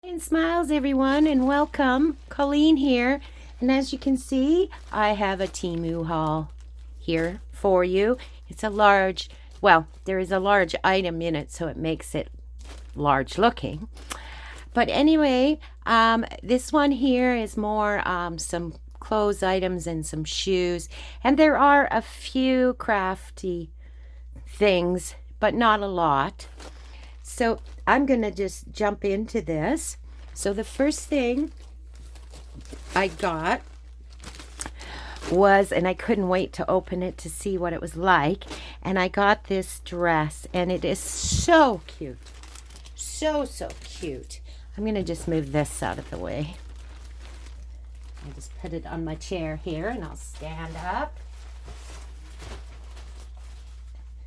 And smiles, everyone, and welcome. Colleen here, and as you can see, I have a Temu haul here for you. It's a large, well, there is a large item in it, so it makes it large looking. But anyway, this one here is more some clothes items and some shoes, and there are a few crafty things, but not a lot. So I'm going to just jump into this. So the first thing I got was, and I couldn't wait to open it to see what it was like, and I got this dress, and it is so cute. So cute. I'm going to just move this out of the way. I'll just put it on my chair here, and I'll stand up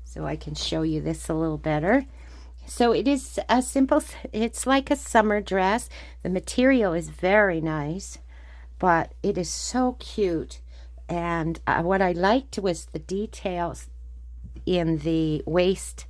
so I can show you this a little better. So it is a simple, it's like a summer dress. The material is very nice, but it is so cute. And what I liked was the details in the waist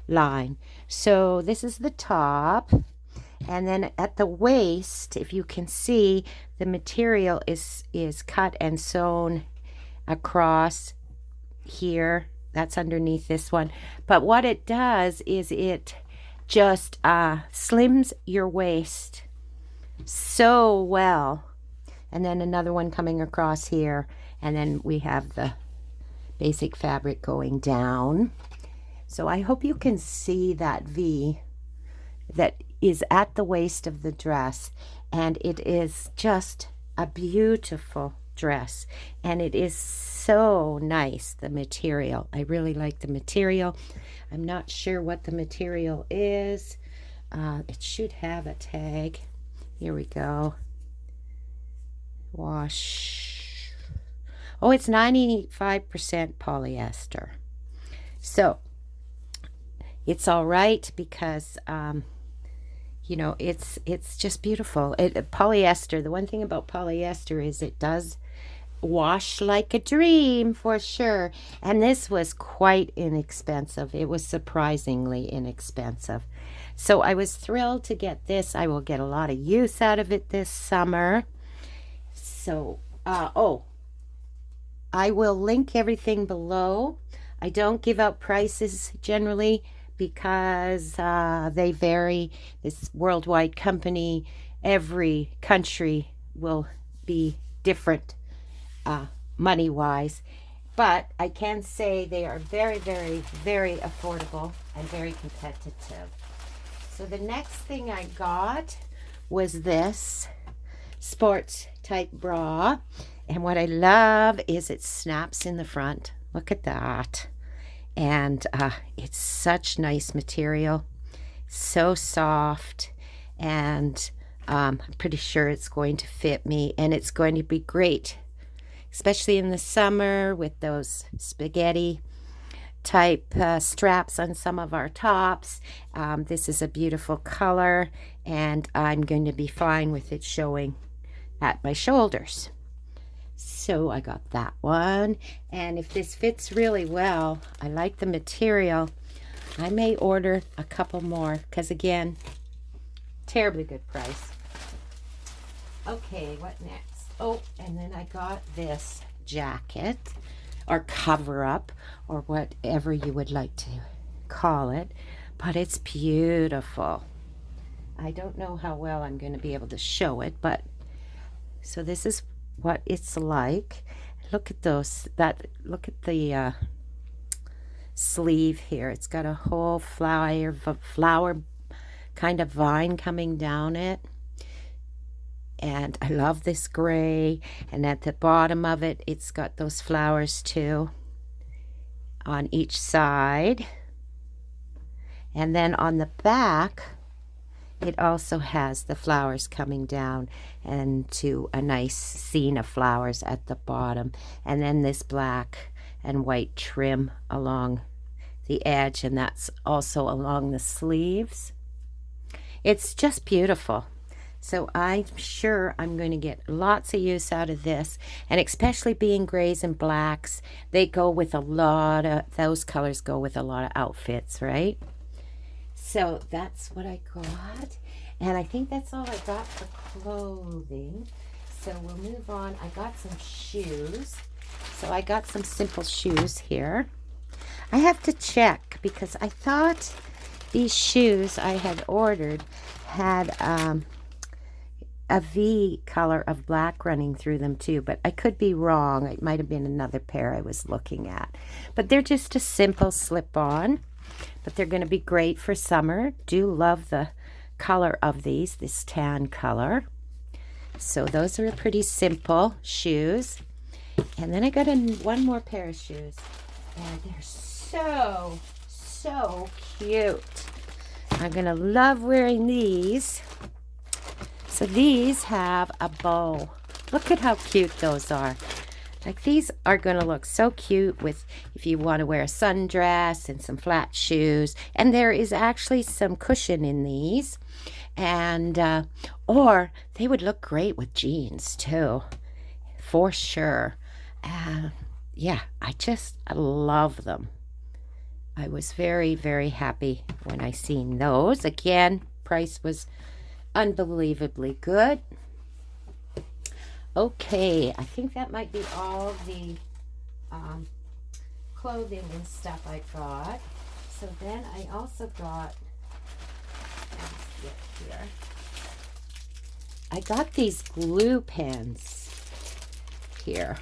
line. So this is the top, and then at the waist, if you can see, the material is cut and sewn across here. That's underneath this one. But what it does is it just slims your waist so well. And then another one coming across here. And then we have the basic fabric going down. So I hope you can see that V that is at the waist of the dress. And it is just a beautiful dress, and it is so nice, the material. I really like the material. I'm not sure what the material is. It should have a tag. Here we go. Wash. Oh, it's 95% polyester. So it's all right because you know, it's just beautiful. Polyester, the one thing about polyester is it does wash like a dream for sure. And this was quite inexpensive. It was surprisingly inexpensive. So I was thrilled to get this. I will get a lot of use out of it this summer. So, I will link everything below. I don't give out prices generally because they vary. This worldwide company, every country will be different money-wise, but I can say they are very affordable and very competitive. So the next thing I got was this sports type bra, and what I love is it snaps in the front. Look at that. And it's such nice material, so soft, and I'm pretty sure it's going to fit me, and it's going to be great, especially in the summer with those spaghetti type straps on some of our tops. This is a beautiful color, and I'm going to be fine with it showing at my shoulders. So I got that one, and if this fits really well, I like the material, I may order a couple more because, again, terribly good price. Okay, what next? Oh, and then I got this jacket or cover up or whatever you would like to call it, but it's beautiful. I don't know how well I'm going to be able to show it, but so this is what it's like. Look at those, look at the sleeve here. It's got a whole flower kind of vine coming down it. And I love this gray, and at the bottom of it, it's got those flowers too on each side. And then on the back, it also has the flowers coming down and to a nice scene of flowers at the bottom. And then this black and white trim along the edge, and that's also along the sleeves. It's just beautiful. So I'm sure I'm going to get lots of use out of this, and especially being grays and blacks, they go with a lot of, those colors go with a lot of outfits, right? So that's what I got. And I think that's all I got for clothing. So we'll move on. I got some shoes. So I got some simple shoes here. I have to check because I thought these shoes I had ordered had a V color of black running through them too, but I could be wrong. It might have been another pair I was looking at. But they're just a simple slip-on, but they're going to be great for summer. Do love the color of these, this tan color. So those are pretty simple shoes. And then I got one more pair of shoes, and they're so cute. I'm going to love wearing these. So these have a bow. Look at how cute those are. Like, these are going to look so cute with if you want to wear a sundress and some flat shoes. And there is actually some cushion in these. And or they would look great with jeans too, for sure. Yeah, I love them. I was very, very happy when I seen those. Again, price was unbelievably good. Okay, I think that might be all the clothing and stuff I got. So then I also got, let's get here, I got these glue pens here,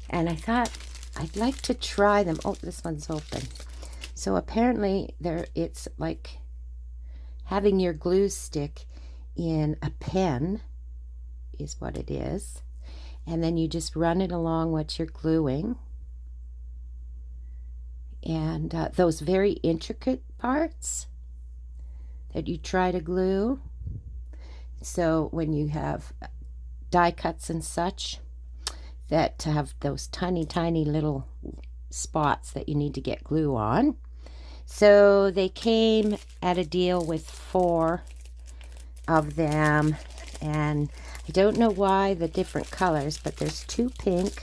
and I thought I'd like to try them. Oh, this one's open. So apparently it's like having your glue stick in a pen is what it is, and then you just run it along what you're gluing, and those very intricate parts that you try to glue. So when you have die cuts and such that have those tiny little spots that you need to get glue on. So they came at a deal with 4 of them, and I don't know why the different colors, but there's 2 pink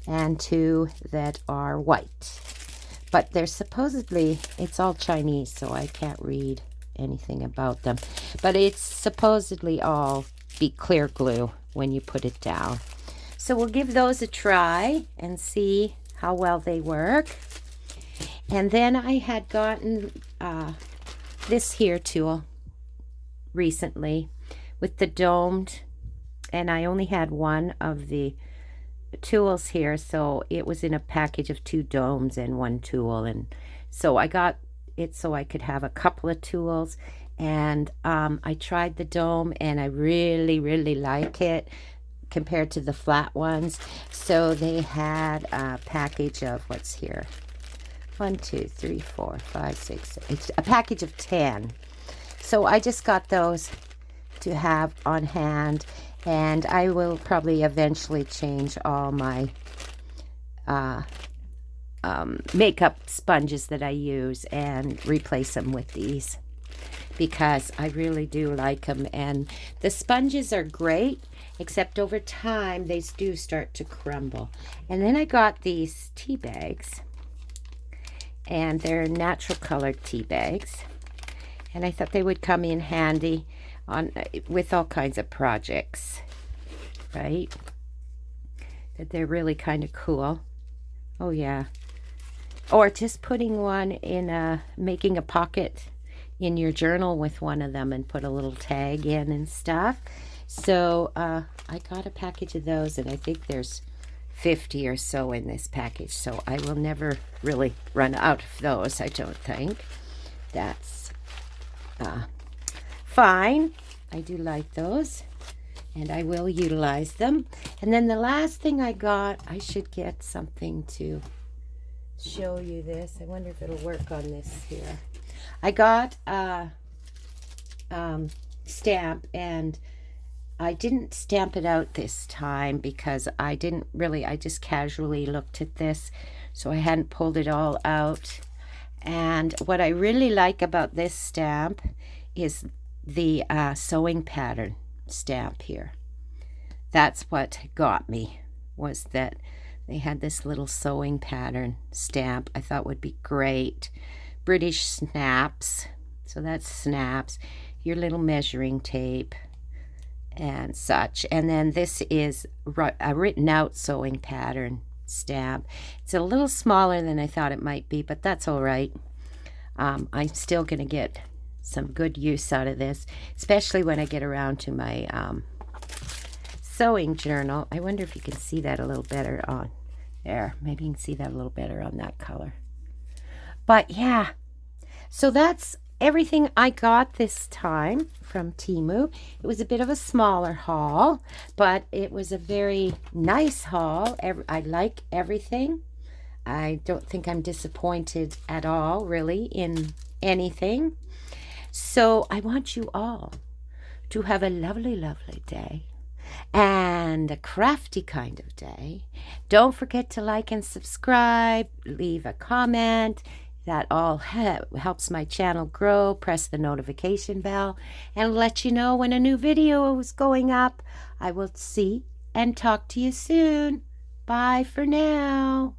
and 2 that are white. But they're supposedly, it's all Chinese, so I can't read anything about them. But it's supposedly all be clear glue when you put it down. So we'll give those a try and see how well they work. And then I had gotten this here tool recently with the domed, and I only had one of the tools here, so it was in a package of 2 domes and 1 tool, and so I got it so I could have a couple of tools. And I tried the dome, and I really like it compared to the flat ones. So they had a package of, what's here, 1 2 3 4 5 6, it's a package of 10. So I just got those to have on hand, and I will probably eventually change all my makeup sponges that I use and replace them with these, because I really do like them. And the sponges are great, except over time they do start to crumble. And then I got these tea bags, and they're natural colored tea bags, and I thought they would come in handy on with all kinds of projects, right? That they're really kind of cool. Oh yeah. Or just putting one in making a pocket in your journal with one of them and put a little tag in and stuff. So I got a package of those, and I think there's 50 or so in this package, so I will never really run out of those, I don't think. That's fine. I do like those, and I will utilize them. And then the last thing I got, I should get something to show you this. I wonder if it'll work on this here. I got a stamp, and I didn't stamp it out this time because I just casually looked at this, so I hadn't pulled it all out. And what I really like about this stamp is the sewing pattern stamp here. That's what got me, was that they had this little sewing pattern stamp I thought would be great. British snaps, so that's snaps. your little measuring tape and such. And then this is a written out sewing pattern stamp. It's a little smaller than I thought it might be, but that's all right. I'm still going to get some good use out of this, especially when I get around to my sewing journal. I wonder if you can see that a little better on there. Maybe you can see that a little better on that color. But yeah, so that's everything I got this time from Temu. It was a bit of a smaller haul, but it was a very nice haul. I like everything. I don't think I'm disappointed at all, really, in anything. So I want you all to have a lovely, lovely day and a crafty kind of day. Don't forget to like and subscribe, leave a comment. That all helps my channel grow. Press the notification bell and let you know when a new video is going up. I will see and talk to you soon. Bye for now.